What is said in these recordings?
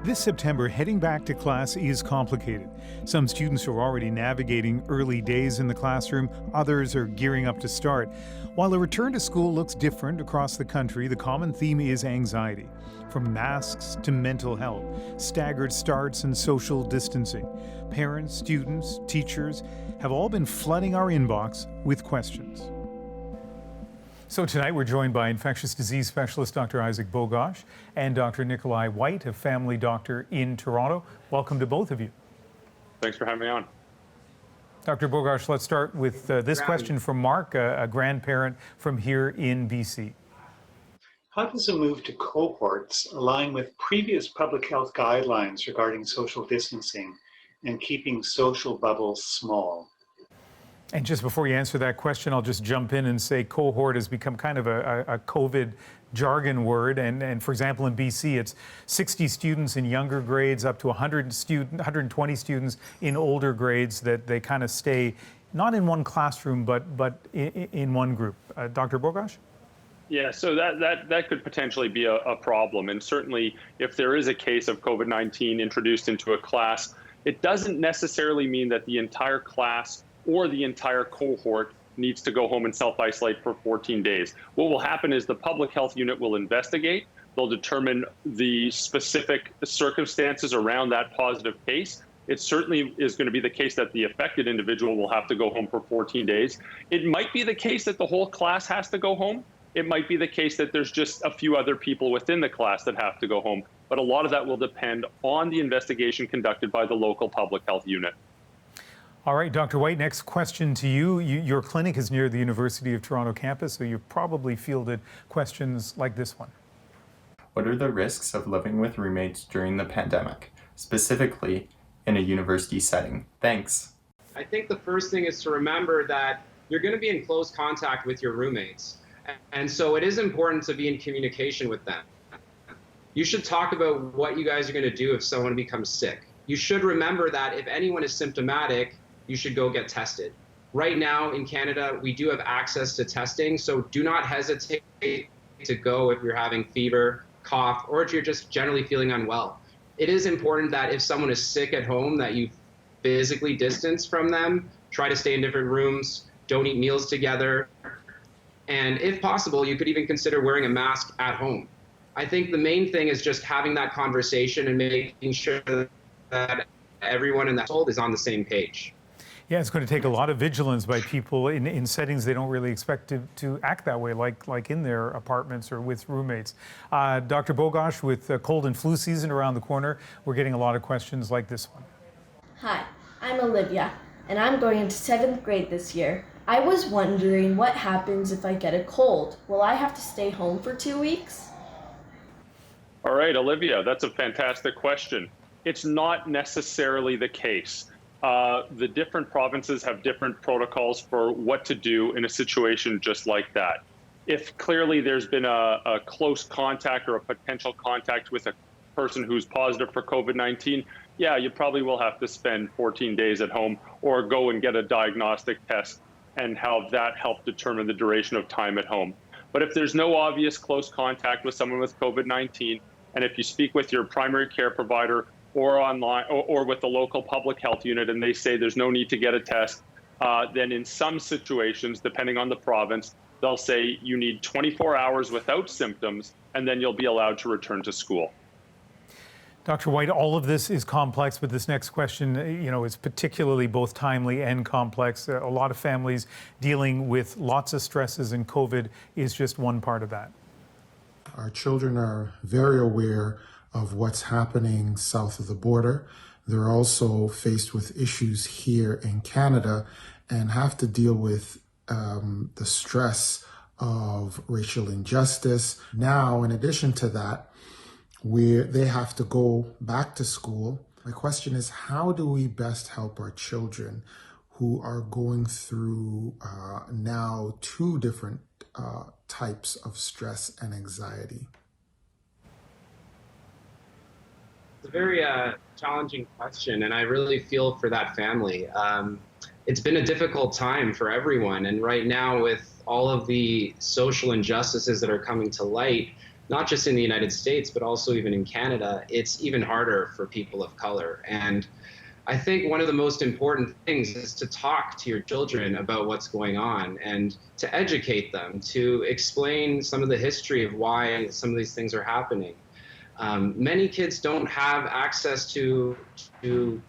This September, heading back to class is complicated. Some students are already navigating early days in the classroom, others are gearing up to start. While a return to school looks different across the country, the common theme is anxiety. From masks to mental health, staggered starts and social distancing. Parents, students, teachers have all been flooding our inbox with questions. So tonight we're joined by infectious disease specialist Dr. Isaac Bogosh and Dr. Nikolai White, a family doctor in Toronto. Welcome to both of you. Thanks for having me on. Dr. Bogosh, let's start with this question from Mark, a grandparent from here in BC. How does a move to cohorts align with previous public health guidelines regarding social distancing and keeping social bubbles small? And just before you answer that question, I'll just jump in and say cohort has become kind of a COVID jargon word. And for example, in BC, it's 60 students in younger grades up to 120 students in older grades that they kind of stay not in one classroom, but in one group. Dr. Bogosh? Yeah, so that could potentially be a problem. And certainly if there is a case of COVID-19 introduced into a class, it doesn't necessarily mean that the entire class or the entire cohort needs to go home and self-isolate for 14 days. What will happen is the public health unit will investigate. They'll determine the specific circumstances around that positive case. It certainly is going to be the case that the affected individual will have to go home for 14 days. It might be the case that the whole class has to go home. It might be the case that there's just a few other people within the class that have to go home. But a lot of that will depend on the investigation conducted by the local public health unit. All right, Dr. White, next question to you. Your clinic is near the University of Toronto campus, so you've probably fielded questions like this one. What are the risks of living with roommates during the pandemic, specifically in a university setting? Thanks. I think the first thing is to remember that you're going to be in close contact with your roommates. And so it is important to be in communication with them. You should talk about what you guys are going to do if someone becomes sick. You should remember that if anyone is symptomatic, you should go get tested. Right now in Canada, we do have access to testing, so do not hesitate to go if you're having fever, cough, or if you're just generally feeling unwell. It is important that if someone is sick at home, that you physically distance from them, try to stay in different rooms, don't eat meals together, and if possible, you could even consider wearing a mask at home. I think the main thing is just having that conversation and making sure that everyone in the household is on the same page. Yeah, it's going to take a lot of vigilance by people in settings they don't really expect to act that way, like in their apartments or with roommates. Dr. Bogosh, with cold and flu season around the corner, we're getting a lot of questions like this one. Hi, I'm Olivia, and I'm going into 7th grade this year. I was wondering what happens if I get a cold. Will I have to stay home for 2 weeks? All right, Olivia, that's a fantastic question. It's not necessarily the case. The different provinces have different protocols for what to do in a situation just like that. If clearly there's been a close contact or a potential contact with a person who's positive for COVID-19, yeah, you probably will have to spend 14 days at home or go and get a diagnostic test and have that help determine the duration of time at home. But if there's no obvious close contact with someone with COVID-19, and if you speak with your primary care provider or online or with the local public health unit and they say there's no need to get a test, then in some situations, depending on the province, they'll say you need 24 hours without symptoms, and then you'll be allowed to return to school. Dr. White, all of this is complex, but this next question, is particularly both timely and complex. A lot of families dealing with lots of stresses, and COVID is just one part of that. Our children are very aware of what's happening south of the border. They're also faced with issues here in Canada and have to deal with the stress of racial injustice. Now, in addition to that, they have to go back to school. My question is, how do we best help our children who are going through now 2 different types of stress and anxiety? It's a very challenging question, and I really feel for that family. It's been a difficult time for everyone, and right now with all of the social injustices that are coming to light, not just in the United States, but also even in Canada, it's even harder for people of color. And I think one of the most important things is to talk to your children about what's going on and to educate them, to explain some of the history of why some of these things are happening. Many kids don't have access to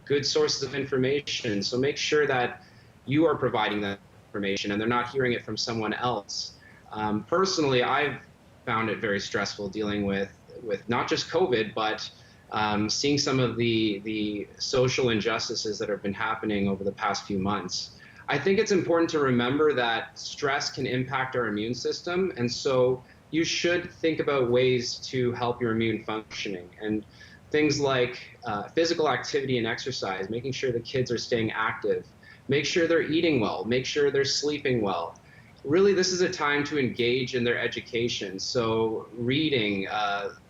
good sources of information, so make sure that you are providing that information and they're not hearing it from someone else. Personally, I've found it very stressful dealing with not just COVID, but seeing some of the social injustices that have been happening over the past few months. I think it's important to remember that stress can impact our immune system, and so you should think about ways to help your immune functioning. And things like physical activity and exercise, making sure the kids are staying active, make sure they're eating well, make sure they're sleeping well. Really, this is a time to engage in their education. So reading,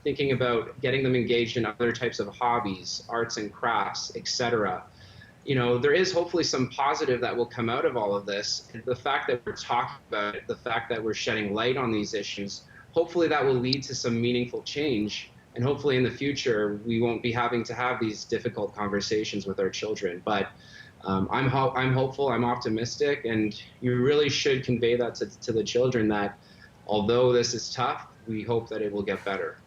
thinking about getting them engaged in other types of hobbies, arts and crafts, etc. You know, there is hopefully some positive that will come out of all of this. The fact that we're talking about it, the fact that we're shedding light on these issues, hopefully that will lead to some meaningful change. And hopefully in the future, we won't be having to have these difficult conversations with our children. But I'm hopeful, I'm optimistic, and you really should convey that to the children that although this is tough, we hope that it will get better.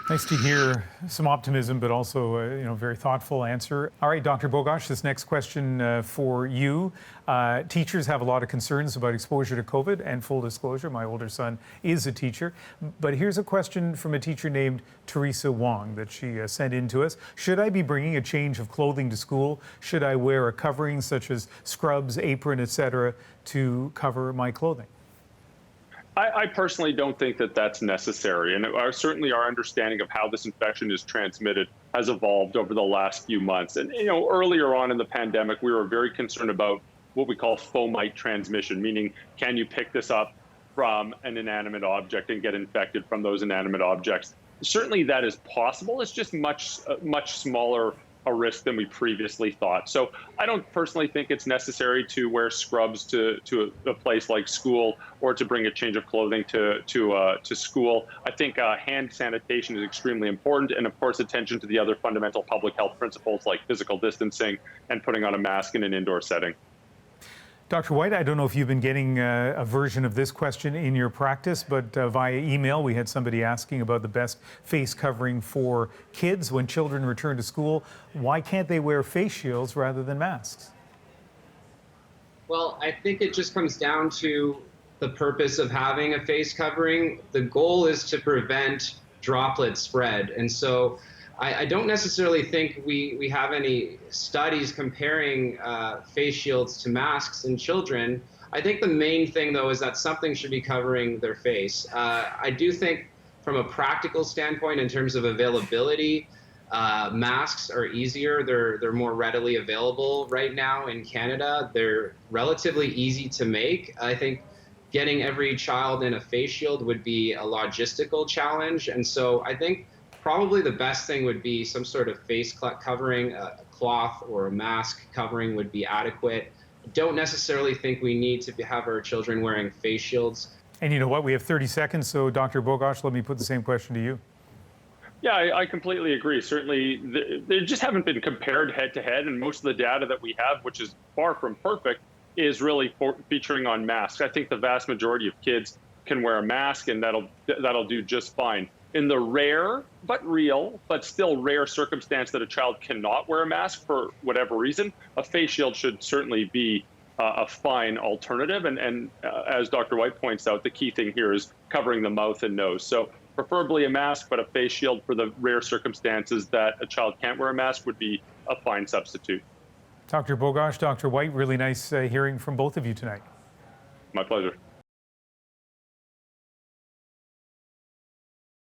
Nice to hear some optimism, but also very thoughtful answer. All right, Dr. Bogosh, this next question for you. Teachers have a lot of concerns about exposure to COVID, and full disclosure, my older son is a teacher. But here's a question from a teacher named Teresa Wong that she sent in to us. Should I be bringing a change of clothing to school? Should I wear a covering such as scrubs, apron, etc., to cover my clothing? I personally don't think that that's necessary. And certainly our understanding of how this infection is transmitted has evolved over the last few months. And, earlier on in the pandemic, we were very concerned about what we call fomite transmission, meaning can you pick this up from an inanimate object and get infected from those inanimate objects? Certainly that is possible. It's just much smaller a risk than we previously thought. So I don't personally think it's necessary to wear scrubs to a place like school or to bring a change of clothing to school. I think hand sanitation is extremely important, and of course attention to the other fundamental public health principles like physical distancing and putting on a mask in an indoor setting. Dr. White, I don't know if you've been getting a version of this question in your practice, but via email we had somebody asking about the best face covering for kids when children return to school. Why can't they wear face shields rather than masks? Well, I think it just comes down to the purpose of having a face covering. The goal is to prevent droplet spread. And so I don't necessarily think we have any studies comparing face shields to masks in children. I think the main thing, though, is that something should be covering their face. I do think from a practical standpoint, in terms of availability, masks are easier. They're more readily available right now in Canada. They're relatively easy to make. I think getting every child in a face shield would be a logistical challenge. And so I think probably the best thing would be some sort of face covering, a cloth or a mask covering would be adequate. I don't necessarily think we need to have our children wearing face shields. And you know what? We have 30 seconds, so Dr. Bogosh, let me put the same question to you. Yeah, I completely agree. Certainly, they just haven't been compared head to head, and most of the data that we have, which is far from perfect, is really featuring on masks. I think the vast majority of kids can wear a mask, and that'll do just fine. In the rare but real, but still rare circumstance that a child cannot wear a mask for whatever reason, a face shield should certainly be a fine alternative. And as Dr. White points out, the key thing here is covering the mouth and nose. So preferably a mask, but a face shield for the rare circumstances that a child can't wear a mask would be a fine substitute. Dr. Bogosh, Dr. White, really nice hearing from both of you tonight. My pleasure.